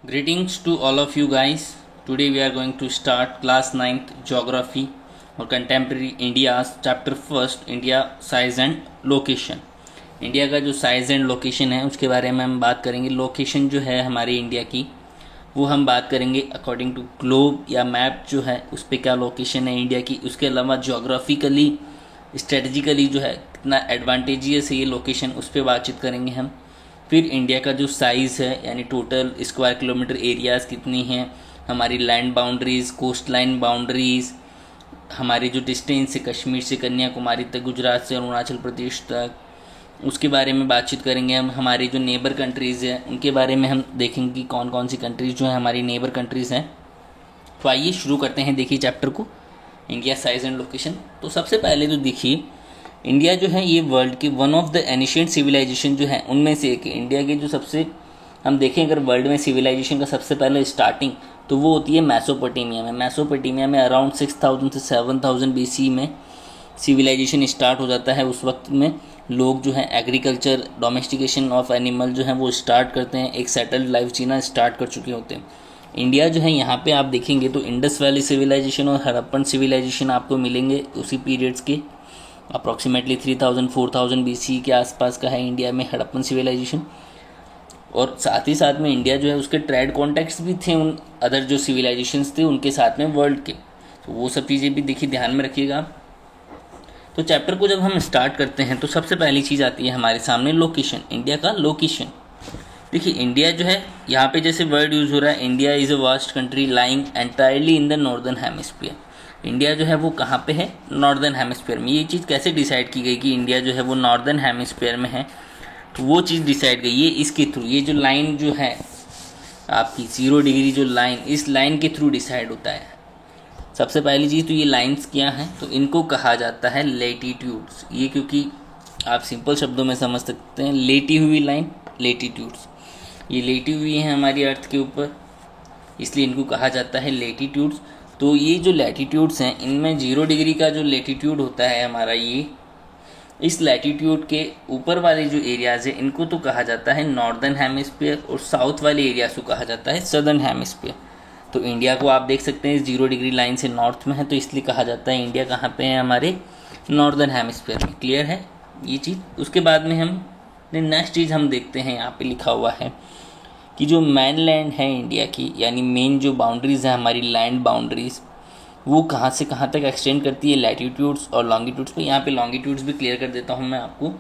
Greetings to all of you guys. Today we are going to start class 9th Geography or Contemporary India's chapter 1st India size and location. India का जो size and location है उसके बारे में हम बात करेंगे. Location जो है हमारी इंडिया की वो हम बात करेंगे अकॉर्डिंग टू ग्लोब या मैप जो है उस पर क्या लोकेशन है इंडिया की. उसके अलावा जोग्राफिकली स्ट्रेटजिकली जो है कितना एडवांटेजियस है ये लोकेशन उस पर बातचीत करेंगे हम. फिर इंडिया का जो साइज़ है यानी टोटल स्क्वायर किलोमीटर एरियाज़ कितनी हैं, हमारी land boundaries, coast line boundaries, हमारी जो डिस्टेंस है कश्मीर से कन्याकुमारी तक, गुजरात से अरुणाचल प्रदेश तक, उसके बारे में बातचीत करेंगे हम. हमारी जो नेबर कंट्रीज़ हैं उनके बारे में हम देखेंगे कि कौन कौन सी कंट्रीज़ जो है हमारी नेबर कंट्रीज़ हैं. तो आइए शुरू करते हैं. देखिए चैप्टर को, इंडिया साइज एंड लोकेशन. तो सबसे पहले तो देखिए इंडिया जो है ये वर्ल्ड की one of the ancient civilisation जो है उनमें से एक है. इंडिया के जो सबसे हम देखें अगर वर्ल्ड में सिविलाइजेशन का सबसे पहले स्टार्टिंग तो वो होती है मेसोपोटामिया में. मेसोपोटामिया में अराउंड 6000 से 7000 BC में सिविलाइजेशन स्टार्ट हो जाता है. उस वक्त में लोग जो है एग्रीकल्चर, डोमेस्टिकेशन ऑफ एनिमल जो है वो स्टार्ट करते हैं, एक सेटल्ड लाइफ जीना स्टार्ट कर चुके होते हैं. इंडिया जो है यहाँ पे आप देखेंगे तो इंडस वैली सिविलाइजेशन और हड़प्पन सिविलाइजेशन आपको मिलेंगे उसी पीरियड्स के. अप्रॉक्सीमेटली 3000-4000 BC के आसपास का है इंडिया में हड़प्पन सिविलाइजेशन. और साथ ही साथ में इंडिया जो है उसके ट्रेड कॉन्टेक्ट्स भी थे उन अदर जो सिविलाइजेशंस थे उनके साथ में वर्ल्ड के. तो वो सब चीज़ें भी देखिए ध्यान में रखिएगा. तो चैप्टर को जब हम स्टार्ट करते हैं तो सबसे पहली चीज़ आती है हमारे सामने लोकेशन. इंडिया का लोकेशन. देखिए इंडिया जो है यहाँ पे जैसे वर्ड यूज़ हो रहा है, India is a vast country lying entirely in the northern hemisphere. India जो है वो कहाँ पे है? नॉर्दर्न हेमिस्फीयर में. ये चीज़ कैसे डिसाइड की गई कि इंडिया जो है वो नॉर्दर्न हेमिस्फीयर में है? तो वो चीज़ डिसाइड गई ये इसके थ्रू. ये जो लाइन जो है आपकी 0 डिग्री जो लाइन, इस लाइन के थ्रू डिसाइड होता है. सबसे पहली चीज़ तो ये लाइंस क्या हैं तो इनको कहा जाता है लेटीट्यूड्स. ये क्योंकि आप सिंपल शब्दों में समझ सकते हैं, लेटी हुई लाइन लेटीट्यूड्स. ये लेटी हुई हैं हमारी अर्थ के ऊपर, इसलिए इनको कहा जाता है लेटीट्यूड्स. तो ये जो लैटीट्यूड्स हैं इनमें 0 डिग्री का जो लैटीट्यूड होता है हमारा, ये इस लैटीट्यूड के ऊपर वाले जो एरियाज़ हैं इनको तो कहा जाता है नॉर्दर्न हेमिस्फीयर और साउथ वाले एरियाज को कहा जाता है सदर्न हेमिस्फीयर. तो इंडिया को आप देख सकते हैं इस 0 डिग्री लाइन से नॉर्थ में है तो इसलिए कहा जाता है इंडिया कहाँ पे है? हमारे नॉर्दर्न हेमिस्फीयर में. क्लियर है ये चीज़. उसके बाद में हम नेक्स्ट चीज़ हम देखते हैं, यहाँ पे लिखा हुआ है कि जो मेन लैंड है इंडिया की यानी मेन जो बाउंड्रीज़ है हमारी लैंड बाउंड्रीज़ वो कहाँ से कहाँ तक एक्सटेंड करती है? लैटीट्यूड्स और लॉन्गिट्यूड्स पे. यहाँ पे लॉन्गिट्यूड्स भी क्लियर कर देता हूँ मैं आपको.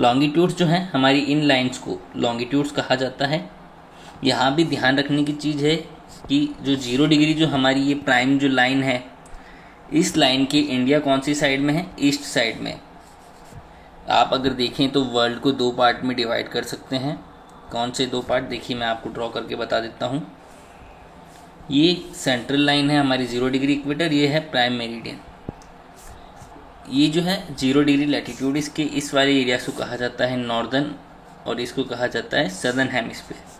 लॉन्गिट्यूड्स जो है हमारी इन लाइंस को लॉन्गिट्यूड्स कहा जाता है. यहाँ भी ध्यान रखने की चीज़ है कि जो 0 डिग्री जो हमारी ये प्राइम जो लाइन है, इस लाइन के इंडिया कौन सी साइड में है? ईस्ट साइड में. आप अगर देखें तो वर्ल्ड को 2 पार्ट में डिवाइड कर सकते हैं. कौन से 2 पार्ट? देखिए मैं आपको ड्रॉ करके बता देता हूँ. ये सेंट्रल लाइन है हमारी 0 डिग्री इक्वेटर, ये है प्राइम मेरिडियन. ये जो है 0 डिग्री लैटीट्यूड, इसके इस वाले एरिया को कहा जाता है नॉर्दर्न और इसको कहा जाता है सदर्न हेमिस्फीयर.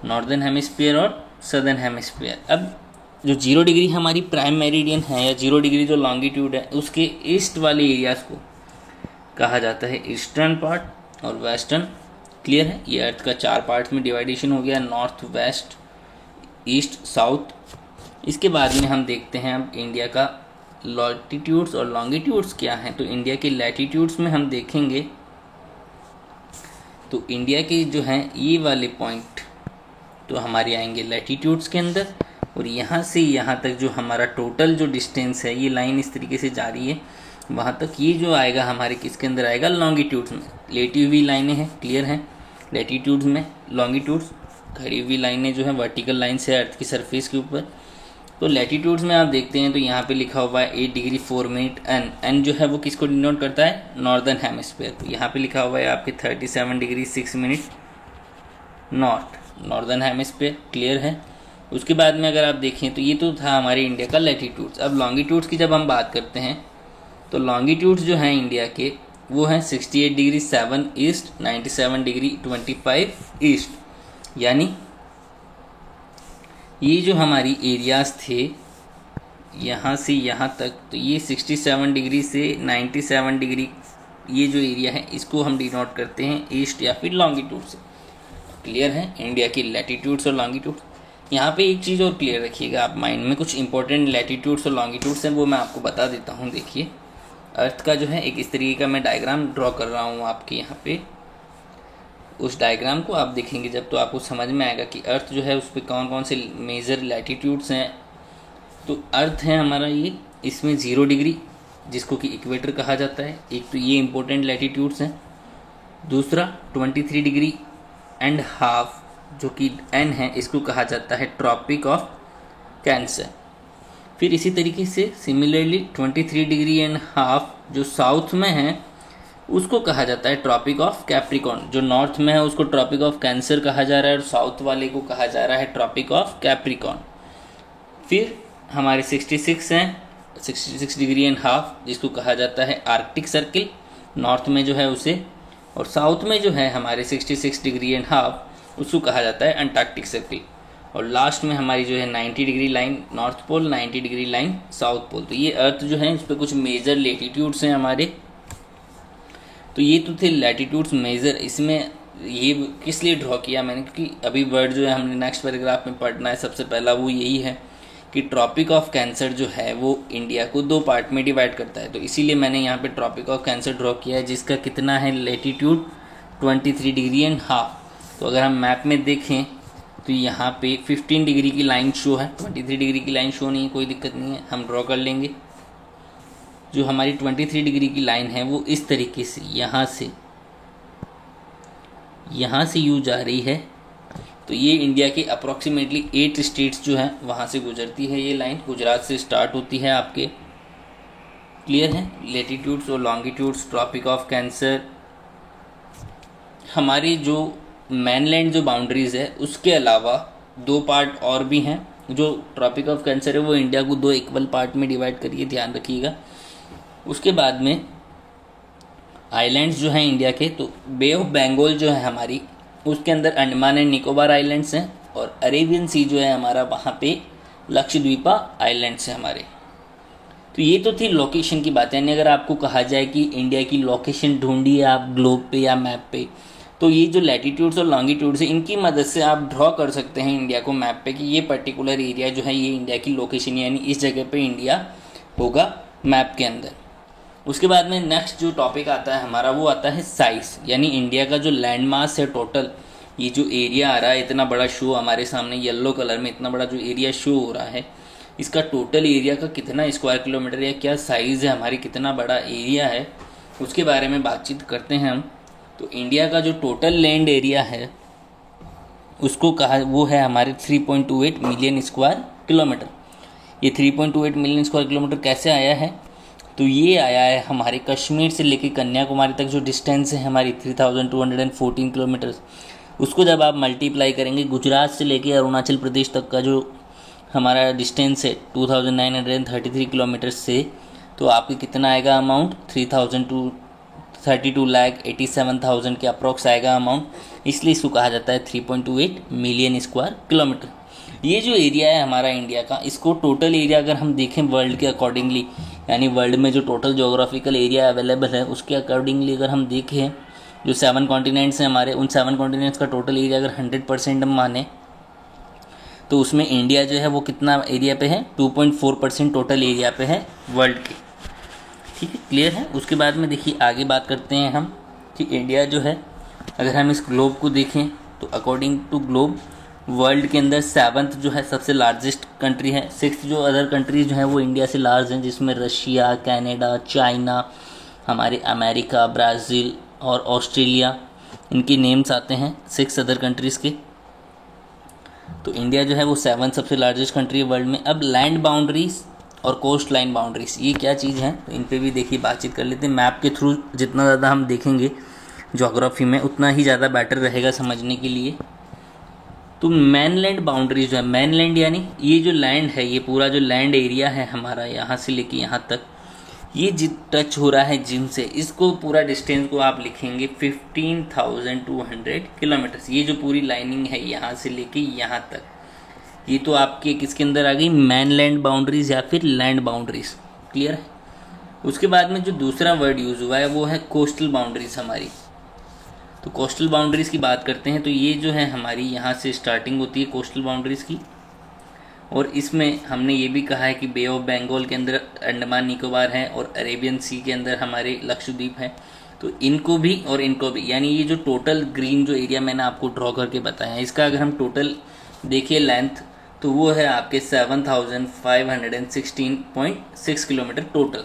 नॉर्दर्न हेमिस्फीयर और सदर्न हेमिस्फीयर. अब जो 0 डिग्री हमारी प्राइम मेरिडियन है या 0 डिग्री जो लॉन्गिट्यूड है उसके ईस्ट वाले एरियाज को कहा जाता है ईस्टर्न पार्ट और वेस्टर्न. क्लियर है. ये अर्थ का 4 पार्ट्स में डिवाइडेशन हो गया, नॉर्थ, वेस्ट, ईस्ट, साउथ. इसके बाद में हम देखते हैं अब इंडिया का लैटीट्यूड्स और लॉन्गिट्यूड्स क्या हैं. तो इंडिया के लैटीट्यूड्स में हम देखेंगे तो इंडिया के जो हैं ये वाले पॉइंट तो हमारे आएंगे लैटीट्यूड्स के अंदर. और यहाँ से यहाँ तक जो हमारा टोटल जो डिस्टेंस है, ये लाइन इस तरीके से जा रही है वहाँ तक, ये जो आएगा हमारे किसके अंदर आएगा? लॉन्गिट्यूड्स में. लेटी हुई लाइनें हैं, क्लियर हैं. लैटीट्यूड्स में लॉन्गिट्यूड्स खड़ी हुई लाइनें जो है वर्टिकल लाइन से अर्थ की सरफेस के ऊपर. तो लैटीट्यूड्स में आप देखते हैं तो यहाँ पे लिखा हुआ है 8 डिग्री 4 मिनट एन. एन जो है वो किसको डिनोट करता है? Northern hemisphere. तो यहाँ पे लिखा हुआ है आपके 37 degree 6 minute northern hemisphere. Clear है. उसके बाद में अगर आप देखें तो ये तो था हमारे इंडिया का लैटीट्यूड्स. अब लॉन्गिट्यूड्स की जब हम बात करते हैं तो लॉन्गिट्यूड्स जो हैं इंडिया के वो हैं 68 डिग्री 7 ईस्ट, 97 डिग्री 25 ईस्ट. यानी ये जो हमारी एरियाज़ थे यहाँ से यहाँ तक, तो ये 67 डिग्री से 97 डिग्री ये जो एरिया है इसको हम डिनोट करते हैं ईस्ट या फिर लॉन्गिट्यूड से. क्लियर है, इंडिया की लैटिट्यूड्स और लॉन्गिट्यूड्स। यहाँ पे एक चीज़ और क्लियर रखिएगा आप माइंड में, कुछ इंपॉर्टेंट लैटिट्यूड्स और लॉन्गिट्यूड्स हैं वो मैं आपको बता देता हूँ। देखिए अर्थ का जो है एक इस तरीके का मैं डायग्राम ड्रॉ कर रहा हूँ आपके यहाँ पे। उस डायग्राम को आप देखेंगे जब तो आपको समझ में आएगा कि अर्थ जो है उस पर कौन कौन से मेजर लैटिट्यूड्स हैं। तो अर्थ है हमारा ये, इसमें 0 डिग्री जिसको कि इक्वेटर कहा जाता है, एक तो ये इंपॉर्टेंट लैटिट्यूड्स हैं। दूसरा 23 डिग्री एंड हाफ जो कि एन है, इसको कहा जाता है ट्रॉपिक ऑफ कैंसर। फिर इसी तरीके से सिमिलरली 23 डिग्री एंड हाफ जो साउथ में है उसको कहा जाता है ट्रॉपिक ऑफ कैप्रिकॉर्न। जो नॉर्थ में है उसको ट्रॉपिक ऑफ कैंसर कहा जा रहा है और साउथ वाले को कहा जा रहा है ट्रॉपिक ऑफ कैप्रिकॉर्न। फिर हमारे 66 हैं, 66 डिग्री एंड हाफ जिसको कहा जाता है आर्कटिक सर्किल, नॉर्थ में जो है उसे, और साउथ में जो है हमारे 66 डिग्री एंड हाफ उसको कहा जाता है अंटार्कटिक सर्किल। और लास्ट में हमारी जो है 90 degree line north pole, 90 degree line south pole. तो ये अर्थ जो है इस पर कुछ मेजर लैटिट्यूड्स हैं हमारे। तो ये तो थे लैटिट्यूड्स मेजर। इसमें ये किस लिए ड्रॉ किया मैंने, क्योंकि अभी वर्ड जो है हमने नेक्स्ट पैराग्राफ में पढ़ना है सबसे पहला, वो यही है कि ट्रॉपिक ऑफ कैंसर जो है वो इंडिया को 2 पार्ट में डिवाइड करता है। तो इसीलिए मैंने यहाँ पे ट्रॉपिक ऑफ कैंसर ड्रॉ किया है जिसका कितना है लैटिट्यूड 23 डिग्री एंड हाफ। तो अगर हम मैप में देखें तो यहाँ पे 15 डिग्री की लाइन शो है, 23 डिग्री की लाइन शो नहीं है, कोई दिक्कत नहीं है, हम ड्रॉ कर लेंगे। जो हमारी 23 डिग्री की लाइन है वो इस तरीके से यहाँ से यू जा रही है। तो ये इंडिया के अप्रॉक्सीमेटली 8 स्टेट्स जो हैं वहाँ से गुजरती है ये लाइन, गुजरात से स्टार्ट होती है आपके। क्लियर है, लैटिट्यूड्स और लॉन्गिट्यूड्स, ट्रॉपिक ऑफ कैंसर। हमारी जो मेनलैंड जो बाउंड्रीज है उसके अलावा 2 पार्ट और भी हैं। जो ट्रॉपिक ऑफ कैंसर है वो इंडिया को 2 इक्वल पार्ट में डिवाइड करिए, ध्यान रखिएगा। उसके बाद में आइलैंड्स जो हैं इंडिया के, तो बे ऑफ बंगाल जो है हमारी, उसके अंदर अंडमान एंड निकोबार आइलैंड्स हैं, और अरेबियन सी जो है हमारा वहाँ पे लक्षद्वीपा आइलैंड्स हैं हमारे। तो ये तो थी लोकेशन की बात। यानी अगर आपको कहा जाए कि इंडिया की लोकेशन ढूंढिए आप ग्लोब पे या मैप पे, तो ये जो लैटिट्यूड्स और लॉन्गिट्यूड्स है इनकी मदद से आप ड्रॉ कर सकते हैं इंडिया को मैप पे कि ये पर्टिकुलर एरिया जो है ये इंडिया की लोकेशन, यानी इस जगह पे इंडिया होगा मैप के अंदर। उसके बाद में नेक्स्ट जो टॉपिक आता है हमारा वो आता है साइज, यानी इंडिया का जो लैंड मास है टोटल, ये जो एरिया आ रहा है इतना बड़ा शो हमारे सामने येलो कलर में, इतना बड़ा जो एरिया शो हो रहा है, इसका टोटल एरिया का कितना स्क्वायर किलोमीटर या क्या साइज है हमारी, कितना बड़ा एरिया है, उसके बारे में बातचीत करते हैं हम। तो इंडिया का जो टोटल लैंड एरिया है उसको कहा वो है हमारे 3.28 मिलियन स्क्वायर किलोमीटर। ये 3.28 मिलियन स्क्वायर किलोमीटर कैसे आया है, तो ये आया है हमारे कश्मीर से लेकर कन्याकुमारी तक जो डिस्टेंस है हमारी 3214 किलोमीटर, उसको जब आप मल्टीप्लाई करेंगे गुजरात से लेकर अरुणाचल प्रदेश तक का जो हमारा डिस्टेंस है 2933 किलोमीटर से, तो आपके कितना आएगा अमाउंट 32,87,000 के अप्रॉक्स आएगा अमाउंट। इसलिए इसको कहा जाता है 3.28 मिलियन स्क्वायर किलोमीटर। ये जो एरिया है हमारा इंडिया का, इसको टोटल एरिया अगर हम देखें वर्ल्ड के अकॉर्डिंगली, यानी वर्ल्ड में जो टोटल जोग्राफिकल एरिया अवेलेबल है उसके अकॉर्डिंगली अगर हम देखें, जो 7 कॉन्टिनेंट्स हैं हमारे, उन 7 कॉन्टिनेंट्स का टोटल एरिया अगर 100% हम माने तो उसमें इंडिया जो है वो कितना एरिया पे है, 2.4% टोटल एरिया पे है वर्ल्ड के। ठीक है, क्लियर है। उसके बाद में देखिए आगे बात करते हैं हम कि इंडिया जो है, अगर हम इस ग्लोब को देखें तो अकॉर्डिंग टू ग्लोब वर्ल्ड के अंदर 7th जो है सबसे लार्जेस्ट कंट्री है। 6th जो अदर कंट्रीज जो हैं वो इंडिया से लार्ज हैं, जिसमें रशिया, कनाडा, चाइना, हमारे अमेरिका, ब्राज़ील और ऑस्ट्रेलिया, इनके नेम्स आते हैं 6 अदर कंट्रीज़ के। तो इंडिया जो है वो 7th सबसे लार्जेस्ट कंट्री है वर्ल्ड में। अब लैंड बाउंड्रीज और कोस्ट लाइन बाउंड्रीज, ये क्या चीज़ हैं, तो इन पे भी देखिए बातचीत कर लेते हैं। मैप के थ्रू जितना ज़्यादा हम देखेंगे ज्योग्राफी में उतना ही ज़्यादा बेटर रहेगा समझने के लिए। तो मेनलैंड बाउंड्रीज जो है, मेनलैंड यानी ये जो लैंड है, ये पूरा जो लैंड एरिया है हमारा यहाँ से लेके यहाँ तक, ये टच हो रहा है जिम से, इसको पूरा डिस्टेंस को आप लिखेंगे 15,200 किलोमीटर। ये जो पूरी लाइनिंग है यहाँ से लेके यहाँ तक, ये तो आपके किसके अंदर आ गई, मेनलैंड बाउंड्रीज या फिर लैंड बाउंड्रीज। क्लियर है। उसके बाद में जो दूसरा वर्ड यूज़ हुआ है वो है कोस्टल बाउंड्रीज हमारी। तो कोस्टल बाउंड्रीज़ की बात करते हैं तो ये जो है हमारी यहाँ से स्टार्टिंग होती है कोस्टल बाउंड्रीज़ की, और इसमें हमने ये भी कहा है कि बे ऑफ बंगाल के अंदर अंडमान निकोबार है और अरेबियन सी के अंदर हमारे लक्षद्वीप है। तो इनको भी और इनको भी, यानी ये जो टोटल ग्रीन जो एरिया मैंने आपको ड्रॉ करके बताया है, इसका अगर हम टोटल देखिए लेंथ तो वो है आपके 7516.6 किलोमीटर टोटल।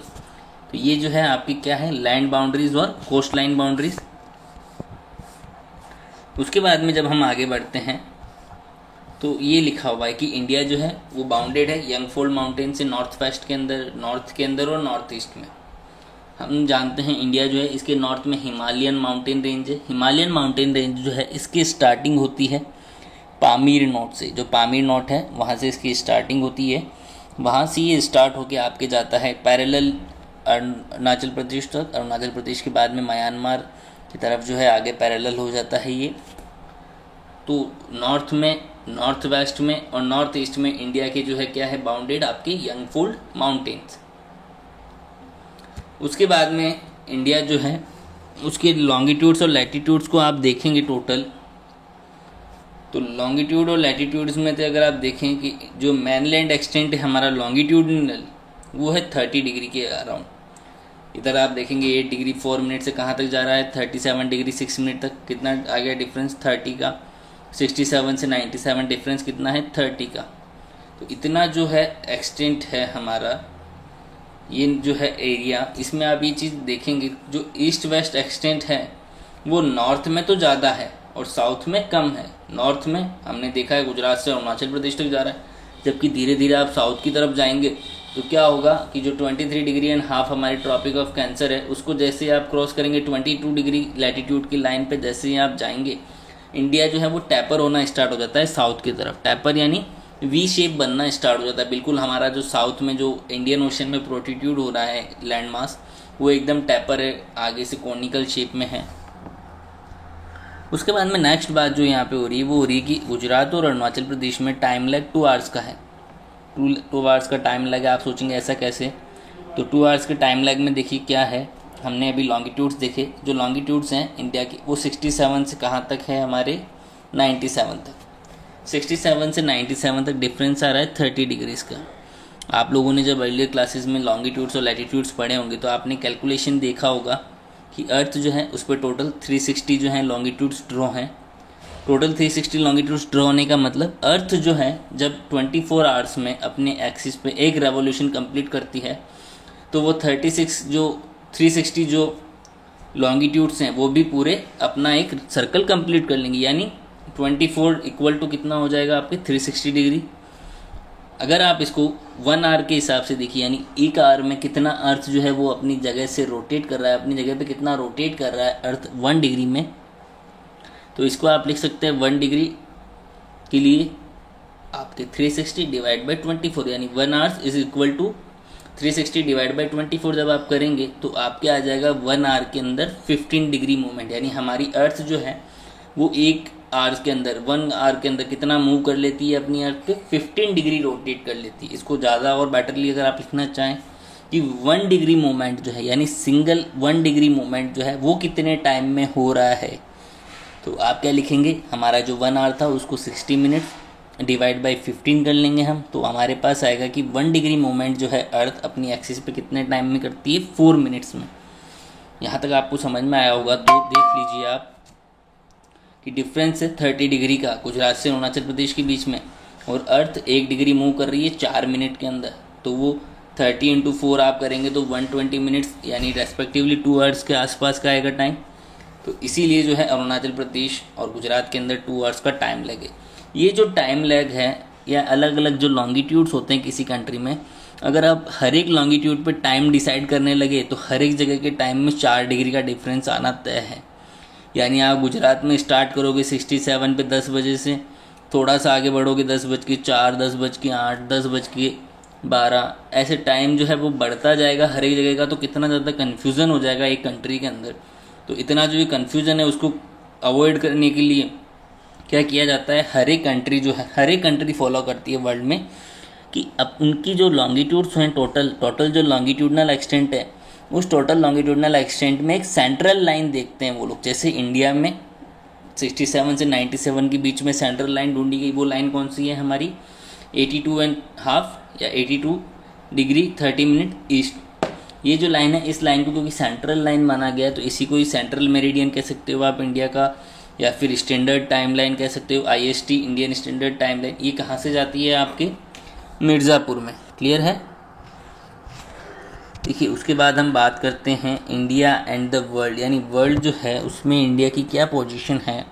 तो ये जो है आपकी क्या है, लैंड बाउंड्रीज और कोस्ट लाइन बाउंड्रीज। उसके बाद में जब हम आगे बढ़ते हैं तो ये लिखा हुआ है कि इंडिया जो है वो बाउंडेड है यंगफोल्ड माउंटेन से नॉर्थ वेस्ट के अंदर, नॉर्थ के अंदर और नॉर्थ ईस्ट में। हम जानते हैं इंडिया जो है इसके नॉर्थ में हिमालयन माउंटेन रेंज है। हिमालयन माउंटेन रेंज जो है इसकी स्टार्टिंग होती है पामीर नोट से, जो पामीर नोट है वहाँ से इसकी स्टार्टिंग होती है। वहाँ से ये स्टार्ट होके आपके जाता है पैरेलल अरुणाचल प्रदेश तक। अरुणाचल प्रदेश के बाद में म्यांमार की तरफ जो है आगे पैरेलल हो जाता है ये। तो नॉर्थ में, नॉर्थ वेस्ट में और नॉर्थ ईस्ट में इंडिया के जो है क्या है, बाउंडेड आपके यंगफोल्ड माउंटेन्स। उसके बाद में इंडिया जो है उसके लॉन्गिट्यूड्स और लैटिट्यूड्स को आप देखेंगे टोटल, तो लॉन्गिट्यूड और लैटिट्यूड्स में तो अगर आप देखें कि जो मेनलैंड एक्सटेंट है हमारा लॉन्गिट्यूडनल वो है 30 डिग्री के अराउंड। इधर आप देखेंगे 8 डिग्री 4 मिनट से कहाँ तक जा रहा है, 37 डिग्री 6 मिनट तक। कितना आ गया डिफरेंस 30 का, 67 से 97 डिफरेंस कितना है 30 का। तो इतना जो है एक्सटेंट है हमारा, ये जो है एरिया, इसमें आप ये चीज़ देखेंगे जो ईस्ट वेस्ट एक्सटेंट है वो नॉर्थ में तो ज़्यादा है और साउथ में कम है। नॉर्थ में हमने देखा है गुजरात से अरुणाचल प्रदेश तक जा रहा है, जबकि धीरे धीरे आप साउथ की तरफ जाएंगे तो क्या होगा कि जो 23 डिग्री एंड हाफ हमारी ट्रॉपिक ऑफ कैंसर है उसको जैसे आप क्रॉस करेंगे 22 डिग्री लैटिट्यूड की लाइन पे जैसे ही आप जाएंगे, इंडिया जो है वो टैपर होना स्टार्ट हो जाता है साउथ की तरफ। टैपर यानी वी शेप बनना स्टार्ट हो जाता है। बिल्कुल हमारा जो साउथ में जो इंडियन ओशन में प्रोटीट्यूड हो रहा है लैंड मास वो एकदम टैपर है, आगे से कॉनिकल शेप में है। उसके बाद में नेक्स्ट बात जो यहाँ पे हो रही है वो हो रही है कि गुजरात और अरुणाचल प्रदेश में टाइम लैग 2 आवर्स का है। 2 आवर्स का टाइम लैग है। आप सोचेंगे ऐसा कैसे, तो 2 आवर्स के टाइम लैग में देखिए क्या है, हमने अभी लॉन्गिट्यूड्स देखे, जो लॉन्गिट्यूड्स हैं इंडिया की वो 67 से कहाँ तक है हमारे 97 तक। 67 से 97 तक डिफरेंस आ रहा है 30 डिग्रीज का। आप लोगों ने जब अर्लियर क्लासेस में लॉन्गिट्यूड्स और लैटिट्यूड्स पढ़े होंगे तो आपने कैलकुलेशन देखा होगा कि अर्थ जो है उस पर टोटल 360 जो है लॉन्गिट्यूड्स ड्रॉ हैं। टोटल 360 लॉन्गिट्यूड्स ड्रॉ होने का मतलब अर्थ जो है जब 24 आवर्स में अपने एक्सिस पे एक रेवोल्यूशन कंप्लीट करती है तो वो 360 जो लॉन्गिट्यूड्स हैं वो भी पूरे अपना एक सर्कल कंप्लीट कर लेंगे। यानी 24 इक्वल टू कितना हो जाएगा आपके 360 डिग्री। अगर आप इसको 1 आवर के हिसाब से देखिए, यानी 1 आवर में कितना अर्थ जो है वो अपनी जगह से रोटेट कर रहा है, अपनी जगह पे कितना रोटेट कर रहा है अर्थ 1 डिग्री में, तो इसको आप लिख सकते हैं 1 डिग्री के लिए आपके 360 डिवाइड बाई 24, यानी 1 hour is equal to 360 divide by 24 जब आप करेंगे तो आपके आ जाएगा 1 आवर के अंदर 15 डिग्री मूवमेंट। यानी हमारी अर्थ जो है वो 1 आवर्स के अंदर 1 आवर के अंदर कितना मूव कर लेती है अपनी अर्थ पे 15 डिग्री रोटेट कर लेती है। इसको ज़्यादा और बेटरली अगर आप लिखना चाहें कि 1 डिग्री मूवमेंट जो है यानी सिंगल 1 डिग्री मूवमेंट जो है वो कितने टाइम में हो रहा है, तो आप क्या लिखेंगे, हमारा जो 1 आवर था उसको 60 मिनट्स डिवाइड बाई 15 कर लेंगे हम, तो हमारे पास आएगा कि 1 डिग्री मूवमेंट जो है अर्थ अपनी एक्सिस पे कितने टाइम में करती है 4 मिनट्स में। यहाँ तक आपको समझ में आया होगा तो देख लीजिए आप कि डिफरेंस है 30 डिग्री का गुजरात से अरुणाचल प्रदेश के बीच में, और अर्थ 1 डिग्री मूव कर रही है 4 मिनट के अंदर, तो वो 30 इंटू 4 आप करेंगे तो 120 मिनट्स यानी रेस्पेक्टिवली 2 आवर्स के आसपास का आएगा टाइम। तो इसीलिए जो है अरुणाचल प्रदेश और गुजरात के अंदर 2 आवर्स का टाइम लगे। ये जो टाइम लैग है या अलग अलग जो लॉन्गिट्यूड्स होते हैं किसी कंट्री में, अगर आप हर एक लॉन्गिट्यूड पे टाइम डिसाइड करने लगे तो हर एक जगह के टाइम में 4 डिग्री का डिफरेंस आना तय है। यानी आप गुजरात में स्टार्ट करोगे 67 पे 10 बजे से, थोड़ा सा आगे बढ़ोगे 10:04, 10:08, 10:12, ऐसे टाइम जो है वो बढ़ता जाएगा हर एक जगह का। तो कितना ज़्यादा कन्फ्यूज़न हो जाएगा एक कंट्री के अंदर। तो इतना जो ये कन्फ्यूज़न है उसको अवॉइड करने के लिए क्या किया जाता है, हर एक कंट्री जो है हर एक कंट्री फॉलो करती है वर्ल्ड में कि अब उनकी जो लॉन्गिट्यूड्स हैं टोटल जो लॉन्गिट्यूडनल एक्सटेंट है उस टोटल लॉन्गिट्यूडनल एक्सटेंट में एक सेंट्रल लाइन देखते हैं वो लोग। जैसे इंडिया में 67 से 97 के बीच में सेंट्रल लाइन ढूंढी गई, वो लाइन कौन सी है हमारी 82.5 या 82 डिग्री 30 मिनट ईस्ट। ये जो लाइन है, इस लाइन को क्योंकि सेंट्रल लाइन माना गया है तो इसी को ही सेंट्रल मेरिडियन कह सकते हो आप इंडिया का, या फिर स्टैंडर्ड टाइम लाइन कह सकते हो, IST Indian standard time line. ये कहाँ से जाती है आपके मिर्ज़ापुर में। क्लियर है। देखिए उसके बाद हम बात करते हैं इंडिया एंड द वर्ल्ड, यानी वर्ल्ड जो है उसमें इंडिया की क्या पोजीशन है।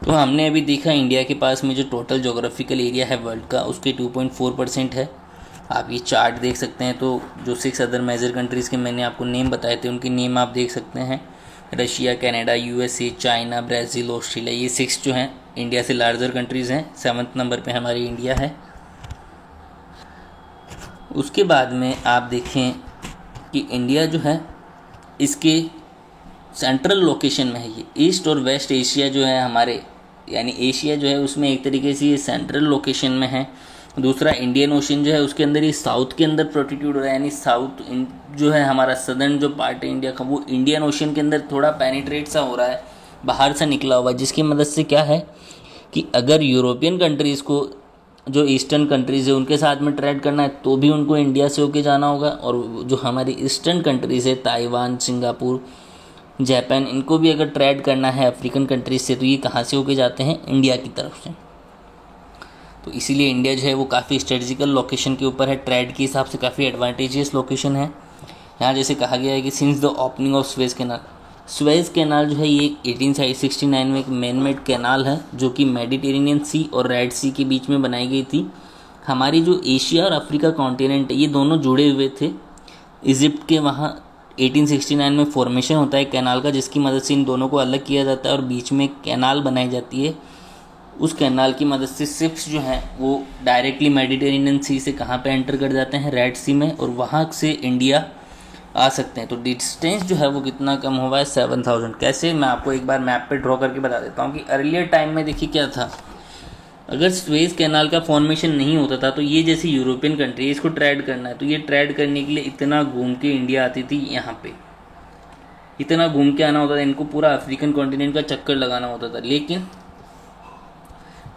तो हमने अभी देखा इंडिया के पास में जो टोटल जोग्राफिकल एरिया है वर्ल्ड का उसके 2.4% है। आप ये चार्ट देख सकते हैं। तो जो 6 अदर मेजर कंट्रीज़ के मैंने आपको नेम बताए थे उनके नेम आप देख सकते हैं, Russia, Canada, USA, China, Brazil, Australia. ये 6 जो हैं इंडिया से लार्जर कंट्रीज़ हैं। 7th नंबर पे हमारी इंडिया है। उसके बाद में आप देखें कि इंडिया जो है इसके सेंट्रल लोकेशन में है। ये ईस्ट और वेस्ट एशिया जो है हमारे, यानी एशिया जो है उसमें एक तरीके से ये सेंट्रल लोकेशन में है। दूसरा इंडियन ओशन जो है उसके अंदर ये साउथ के अंदर प्रोटिट्यूड हो रहा है, यानी साउथ जो है हमारा सदर्न जो पार्ट है इंडिया का वो इंडियन ओशन के अंदर थोड़ा पेनिट्रेट सा हो रहा है, बाहर से निकला हुआ, जिसकी मदद से क्या है कि अगर यूरोपियन कंट्रीज़ को जो ईस्टर्न कंट्रीज़ है उनके साथ में ट्रेड करना है तो भी उनको इंडिया से होके जाना होगा, और जो हमारी ईस्टर्न कंट्रीज़ है ताइवान, सिंगापुर, जापान, इनको भी अगर ट्रेड करना है अफ्रीकन कंट्रीज से तो ये कहाँ से होके जाते हैं इंडिया की तरफ से। तो इसीलिए इंडिया जो है वो काफ़ी स्ट्रेटजिकल लोकेशन के ऊपर है, ट्रेड के हिसाब से काफ़ी एडवांटेजियस लोकेशन है। यहाँ जैसे कहा गया है कि since the opening of Suez canal, Suez canal जो है ये 1869 में एक मैन मेड कैनाल है जो कि मेडिटेरेनियन सी और रेड सी के बीच में बनाई गई थी। हमारी जो एशिया और अफ्रीका कॉन्टिनेंट है ये दोनों जुड़े हुए थे। इजिप्ट के वहाँ 1869 में फॉर्मेशन होता है कैनाल का, जिसकी मदद से इन दोनों को अलग किया जाता है और बीच में कैनाल बनाई जाती है। उस कैनाल की मदद से शिप्स जो हैं वो डायरेक्टली मेडिटेरेनियन सी से कहाँ पे एंटर कर जाते हैं, रेड सी में, और वहाँ से इंडिया आ सकते हैं। तो डिस्टेंस जो है वो कितना कम हुआ है 7000। कैसे, मैं आपको एक बार मैप पे ड्रॉ करके बता देता हूँ कि अर्लियर टाइम में देखिए क्या था। अगर स्वेज कैनाल का फॉर्मेशन नहीं होता था तो ये जैसे यूरोपियन कंट्री इसको ट्रेड करना है तो ये ट्रेड करने के लिए इतना घूम के इंडिया आती थी, यहाँ पे इतना घूम के आना होता था, इनको पूरा अफ्रीकन कॉन्टिनेंट का चक्कर लगाना होता था। लेकिन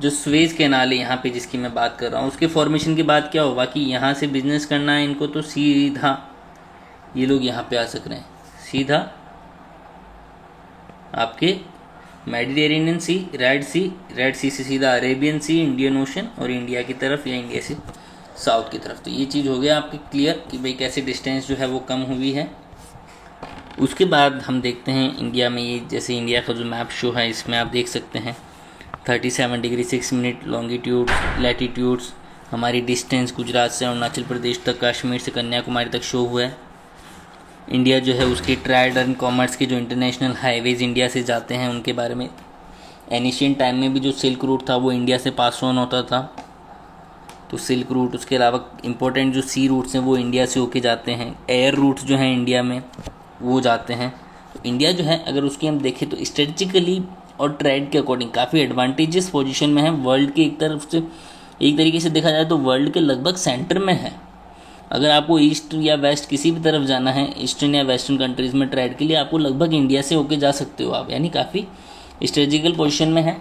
जो स्वेज कैनाल है यहाँ पे जिसकी मैं बात कर रहा हूँ उसके फॉर्मेशन के बाद क्या होगा कि यहाँ से बिजनेस करना है इनको तो सीधा ये लोग यहाँ पे आ सक रहे हैं, सीधा आपके मेडिटेरेनियन सी, रेड सी से सीधा अरेबियन सी, इंडियन ओशन और इंडिया की तरफ या इंडिया से साउथ की तरफ। तो ये चीज़ हो गया आपके क्लियर कि भाई कैसे डिस्टेंस जो है वो कम हुई है। उसके बाद हम देखते हैं इंडिया में, ये जैसे इंडिया का जो मैप शो है इसमें आप देख सकते हैं 37 डिग्री 6 मिनट लॉन्गिट्यूड, लैटिट्यूड्स, हमारी डिस्टेंस गुजरात से अरुणाचल प्रदेश तक, कश्मीर से कन्याकुमारी तक शो हुआ है। इंडिया जो है उसके ट्रेड एंड कॉमर्स के जो इंटरनेशनल हाईवेज इंडिया से जाते हैं उनके बारे में, एनिशियन टाइम में भी जो सिल्क रूट था वो इंडिया से पास ऑन होता था, तो सिल्क रूट, उसके अलावा इंपॉर्टेंट जो सी रूट्स हैं वो इंडिया से होके जाते हैं, एयर रूट्स जो हैं इंडिया में वो जाते हैं। तो इंडिया जो है अगर उसकी हम देखें तो स्ट्रेटजिकली और ट्रेड के अकॉर्डिंग काफ़ी एडवांटेजियस पोजीशन में है, वर्ल्ड के एक तरफ से, एक तरीके से देखा जाए तो वर्ल्ड के लगभग सेंटर में है। अगर आपको ईस्ट या वेस्ट किसी भी तरफ जाना है ईस्टर्न या वेस्टर्न कंट्रीज़ में ट्रेड के लिए आपको लगभग इंडिया से होके जा सकते हो आप, यानी काफ़ी स्ट्रेटजिकल पोजीशन में है।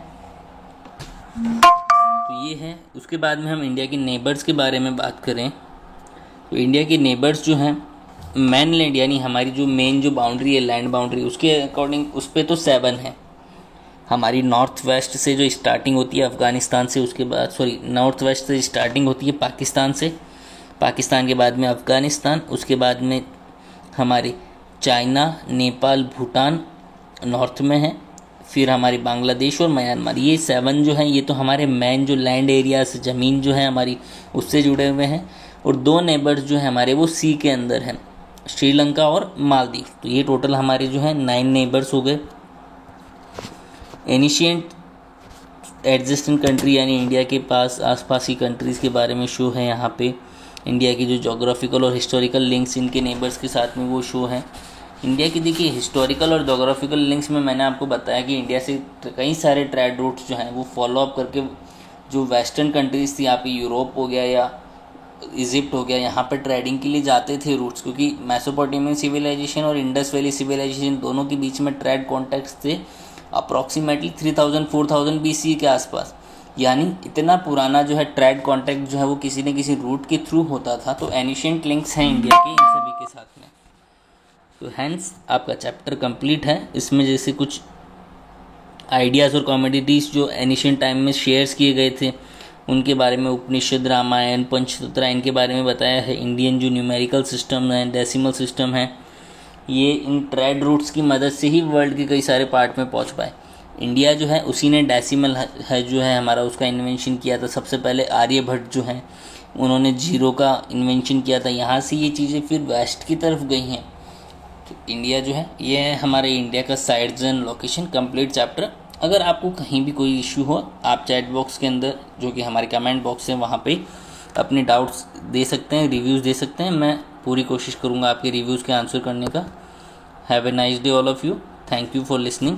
तो ये है। उसके बाद में हम इंडिया के नेबर्स के बारे में बात करें तो इंडिया के नेबर्स जो हैं मैनलैंड, यानी हमारी जो मेन जो बाउंड्री है लैंड बाउंड्री, उसके अकॉर्डिंग उस पर तो 7 है। हमारी नॉर्थ वेस्ट से जो स्टार्टिंग होती है अफ़गानिस्तान से, उसके बाद नॉर्थ वेस्ट से स्टार्टिंग होती है पाकिस्तान से, पाकिस्तान के बाद में अफ़गानिस्तान, उसके बाद में हमारे चाइना, नेपाल, भूटान नॉर्थ में है, फिर हमारी बांग्लादेश और म्यांमार। ये 7 जो हैं ये तो हमारे मेन जो लैंड एरिया से ज़मीन जो है हमारी उससे जुड़े हुए हैं, और 2 नेबर्स जो हैं हमारे वो सी के अंदर हैं, श्रीलंका और मालदीव। तो ये टोटल हमारे जो हैं 9 नेबर्स हो गए। एनिशियंट एडजस्टेंट कंट्री यानी इंडिया के पास आसपास की कंट्रीज़ के बारे में शो है यहाँ पे। इंडिया की जो जोग्राफिकल और हिस्टोरिकल लिंक्स इनके नेबर्स के साथ में वो शो है। इंडिया की देखिए हिस्टोरिकल और जोग्राफिकल लिंक्स में मैंने आपको बताया कि इंडिया से कई सारे ट्रेड रूट्स जो हैं वो फॉलो अप करके जो वेस्टर्न कंट्रीज़ थी, यहाँ पे यूरोप हो गया या इजिप्ट हो गया, यहाँ पर ट्रेडिंग के लिए जाते थे रूट्स, क्योंकि मेसोपोटामियन सिविलाइजेशन और इंडस वैली सिविलाइजेशन दोनों के बीच में ट्रेड कॉन्टैक्ट्स थे अप्रॉक्सीमेटली 3000-4000 BC के आसपास। यानी इतना पुराना जो है ट्रेड कॉन्टैक्ट जो है वो किसी न किसी रूट के थ्रू होता था। तो एनिशिएंट लिंक्स हैं इंडिया के इन सभी के साथ में। तो हैंस आपका चैप्टर कंप्लीट है। इसमें जैसे कुछ आइडियाज़ और कमोडिटीज़ जो एनिशिएंट टाइम में शेयर्स किए गए थे उनके बारे में, उपनिषद, रामायण, पंचतंत्र, इनके बारे में बताया है। इंडियन जो न्यूमेरिकल सिस्टम है, डेसिमल सिस्टम है, ये इन ट्रेड रूट्स की मदद से ही वर्ल्ड के कई सारे पार्ट में पहुंच पाए। इंडिया जो है उसी ने डेसिमल है जो है हमारा, उसका इन्वेंशन किया था। सबसे पहले आर्यभट्ट जो हैं उन्होंने जीरो का इन्वेंशन किया था। यहाँ से ये चीज़ें फिर वेस्ट की तरफ गई हैं। तो इंडिया जो है ये है हमारे इंडिया का sites and location complete chapter. अगर आपको कहीं भी कोई इशू हो, आप चैट बॉक्स के अंदर जो कि हमारे कमेंट बॉक्स है वहाँ पे अपने डाउट्स दे सकते हैं, रिव्यूज़ दे सकते हैं। मैं पूरी कोशिश करूँगा आपके रिव्यूज़ के आंसर करने का। Have a nice day all of you. Thank you for listening.